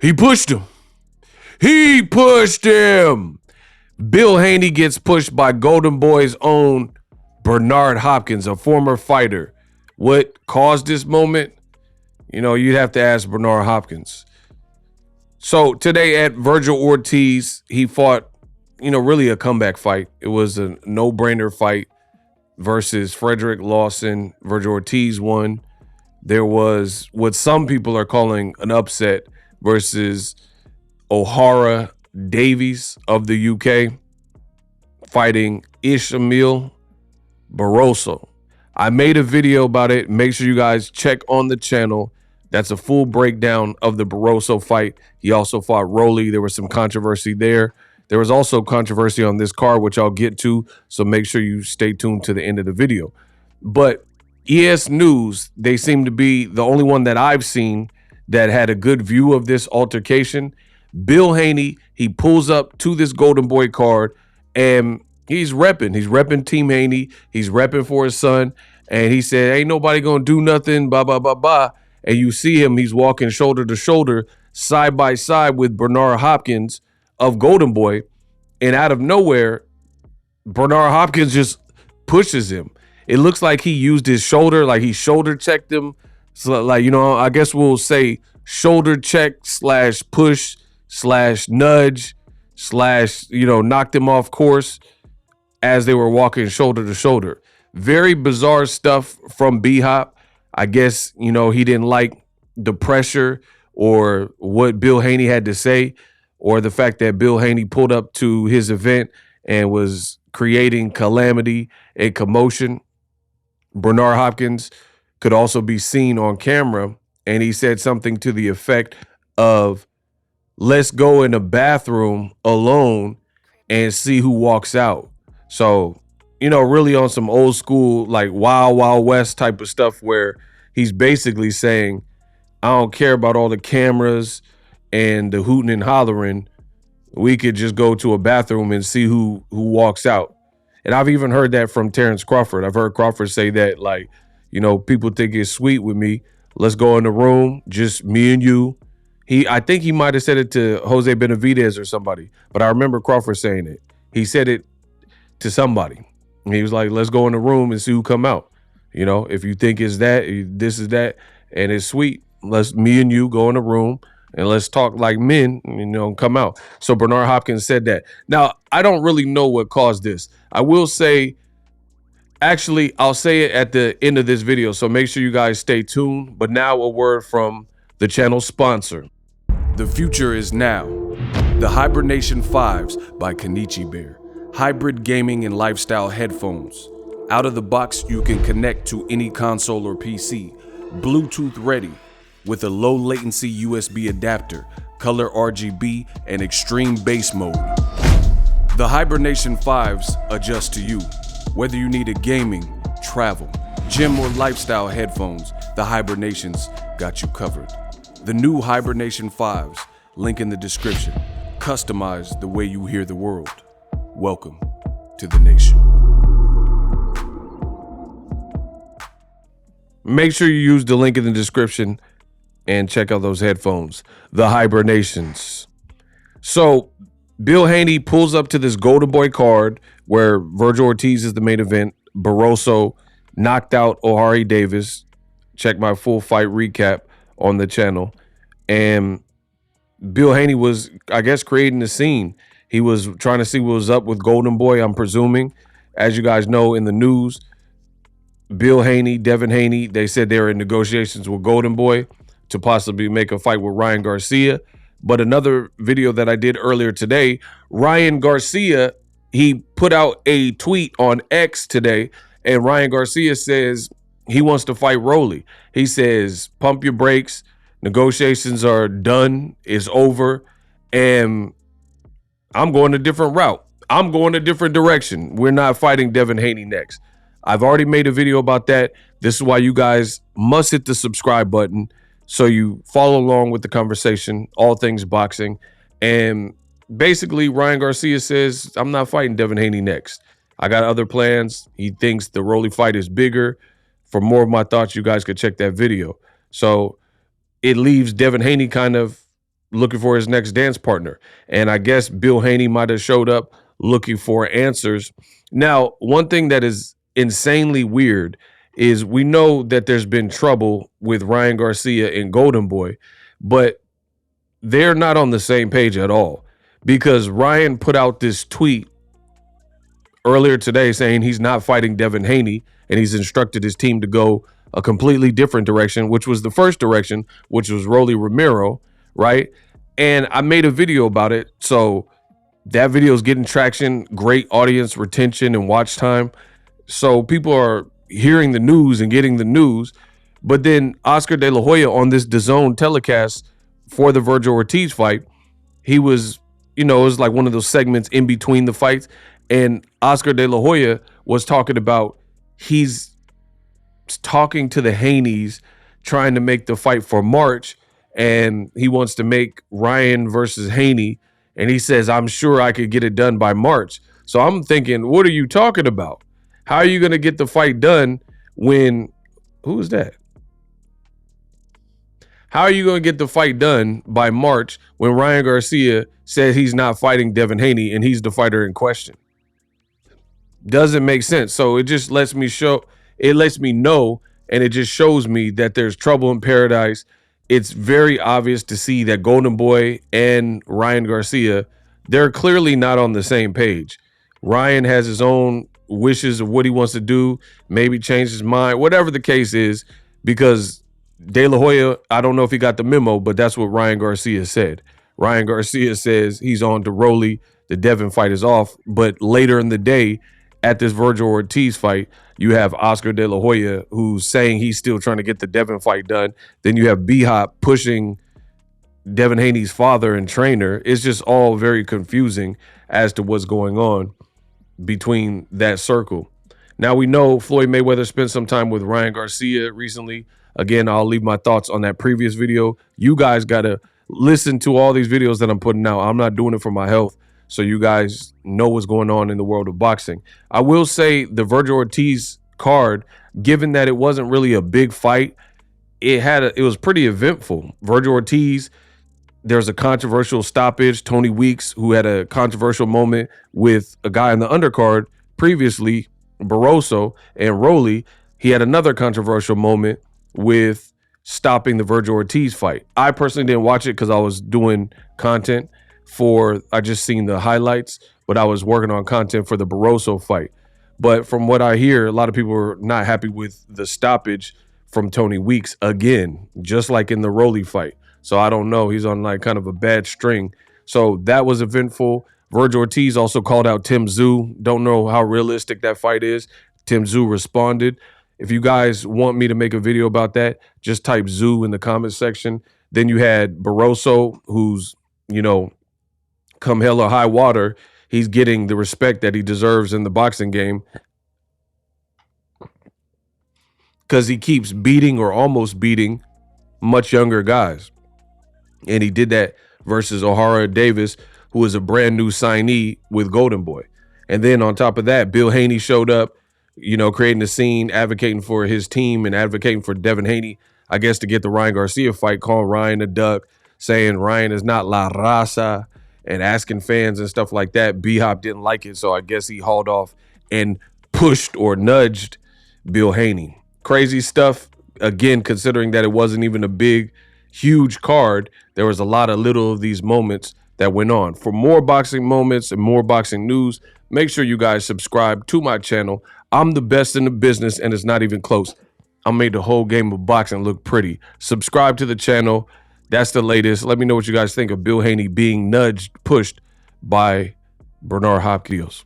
He pushed him. He pushed him. Bill Haney gets pushed by Golden Boy's own Bernard Hopkins, a former fighter. What caused this moment? You know, you'd have to ask Bernard Hopkins. So today at Virgil Ortiz, he fought, really a comeback fight. It was a no-brainer fight versus Frederick Lawson. Virgil Ortiz won. There was what some people are calling an upset versus O'Hara Davies of the UK fighting Ismael Barroso. I made a video about it. Make sure you guys check on the channel. That's a full breakdown of the Barroso fight. He also fought Rolly. There was some controversy there. There was also controversy on this card, which I'll get to. So make sure you stay tuned to the end of the video. But ES News, they seem to be the only one that I've seen that had a good view of this altercation. Bill Haney, he pulls up to this Golden Boy card and he's repping. He's repping Team Haney. He's repping for his son. And he said, ain't nobody going to do nothing, blah, blah, blah, blah. And you see him, he's walking shoulder to shoulder, side by side with Bernard Hopkins of Golden Boy. And out of nowhere, Bernard Hopkins just pushes him. It looks like he used his shoulder, like he shoulder checked him. So like, I guess we'll say shoulder check / push / nudge / knocked him off course as they were walking shoulder to shoulder. Very bizarre stuff from B-Hop. I guess, he didn't like the pressure or what Bill Haney had to say, or the fact that Bill Haney pulled up to his event and was creating calamity and commotion. Bernard Hopkins could also be seen on camera, and he said something to the effect of, let's go in the bathroom alone and see who walks out. So, really on some old school, like Wild Wild West type of stuff where he's basically saying, I don't care about all the cameras and the hooting and hollering. We could just go to a bathroom and see who walks out. And I've even heard that from Terrence Crawford. I've heard Crawford say that, like, people think it's sweet with me. Let's go in the room, just me and you. I think he might have said it to Jose Benavidez or somebody, but I remember Crawford saying it. He said it to somebody. He was like, let's go in the room and see who come out. If you think it's that, this is that, and it's sweet, me and you go in the room and let's talk like men, come out. So Bernard Hopkins said that. Now, I don't really know what caused this. I will say, actually, I'll say it at the end of this video, so make sure you guys stay tuned. But now a word from the channel sponsor. The future is now. The Hibernation 5s by Kenichi Bear. Hybrid gaming and lifestyle headphones. Out of the box, you can connect to any console or PC. Bluetooth ready with a low latency USB adapter, color RGB, and extreme bass mode. The Hibernation 5s adjust to you. Whether you need a gaming, travel, gym, or lifestyle headphones, the Hibernations got you covered. The new Hibernation 5s, link in the description. Customize the way you hear the world. Welcome to the nation. Make sure you use the link in the description and check out those headphones, the Hibernations. So Bill Haney pulls up to this Golden Boy card where Virgil Ortiz is the main event. Barroso knocked out O'Hara Davis. Check my full fight recap on the channel. And Bill Haney was, I guess, creating the scene. He was trying to see what was up with Golden Boy, I'm presuming. As you guys know in the news, Bill Haney, Devin Haney, they said they were in negotiations with Golden Boy to possibly make a fight with Ryan Garcia. But another video that I did earlier today, Ryan Garcia, he put out a tweet on X today, and Ryan Garcia says he wants to fight Rolly. He says, pump your brakes. Negotiations are done. It's over. And I'm going a different route. I'm going a different direction. We're not fighting Devin Haney next. I've already made a video about that. This is why you guys must hit the subscribe button so you follow along with the conversation, all things boxing. And basically, Ryan Garcia says, I'm not fighting Devin Haney next. I got other plans. He thinks the Rolly fight is bigger. For more of my thoughts, you guys could check that video. So it leaves Devin Haney kind of looking for his next dance partner. And I guess Bill Haney might have showed up looking for answers. Now, one thing that is insanely weird is we know that there's been trouble with Ryan Garcia and Golden Boy, but they're not on the same page at all, because Ryan put out this tweet earlier today saying he's not fighting Devin Haney, and he's instructed his team to go a completely different direction, which was the first direction, which was Rolly Romero, right? And I made a video about it. So that video is getting traction, great audience retention and watch time. So people are hearing the news and getting the news. But then Oscar De La Hoya on this DAZN telecast for the Virgil Ortiz fight, he was, it was like one of those segments in between the fights. And Oscar De La Hoya was talking about he's talking to the Haneys, trying to make the fight for March, and he wants to make Ryan versus Haney, and he says, I'm sure I could get it done by March. So I'm thinking, what are you talking about? How are you going to get the fight done when, who is that? How are you going to get the fight done by March when Ryan Garcia says he's not fighting Devin Haney and he's the fighter in question? Doesn't make sense. So it just lets me know, and it just shows me that there's trouble in paradise. It's very obvious to see that Golden Boy and Ryan Garcia, they're clearly not on the same page. Ryan has his own wishes of what he wants to do, maybe change his mind, whatever the case is, because De La Hoya, I don't know if he got the memo, but that's what Ryan Garcia said. Ryan Garcia says he's on to Rolly. The Devin fight is off. But later in the day, at this Virgil Ortiz fight, you have Oscar De La Hoya, who's saying he's still trying to get the Devin fight done. Then you have B-Hop pushing Devin Haney's father and trainer. It's just all very confusing as to what's going on between that circle. Now we know Floyd Mayweather spent some time with Ryan Garcia recently. Again, I'll leave my thoughts on that previous video. You guys got to listen to all these videos that I'm putting out. I'm not doing it for my health, so you guys know what's going on in the world of boxing. I will say the Virgil Ortiz card, given that it wasn't really a big fight, it was pretty eventful. Virgil Ortiz, there's a controversial stoppage. Tony Weeks, who had a controversial moment with a guy in the undercard previously, Barroso, and Rolly, he had another controversial moment with stopping the Virgil Ortiz fight. I personally didn't watch it because I was doing content I just seen the highlights, but I was working on content for the Barroso fight. But from what I hear, a lot of people are not happy with the stoppage from Tony Weeks again, just like in the Rolly fight. So I don't know. He's on like kind of a bad string. So that was eventful. Virgil Ortiz also called out Tim Tszyu. Don't know how realistic that fight is. Tim Tszyu responded. If you guys want me to make a video about that, just type Tszyu in the comment section. Then you had Barroso, who's, come hell or high water, he's getting the respect that he deserves in the boxing game because he keeps beating or almost beating much younger guys. And he did that versus O'Hara Davis, who is a brand new signee with Golden Boy. And then on top of that, Bill Haney showed up, creating a scene, advocating for his team and advocating for Devin Haney, I guess, to get the Ryan Garcia fight, calling Ryan a duck, saying Ryan is not La Raza, and asking fans and stuff like that. B-Hop didn't like it, so I guess he hauled off and pushed or nudged Bill Haney. Crazy stuff. Again, considering that it wasn't even a big, huge card, there was a lot of little of these moments that went on. For more boxing moments and more boxing news, make sure you guys subscribe to my channel. I'm the best in the business, and it's not even close. I made the whole game of boxing look pretty. Subscribe to the channel. That's the latest. Let me know what you guys think of Bill Haney being pushed by Bernard Hopkins.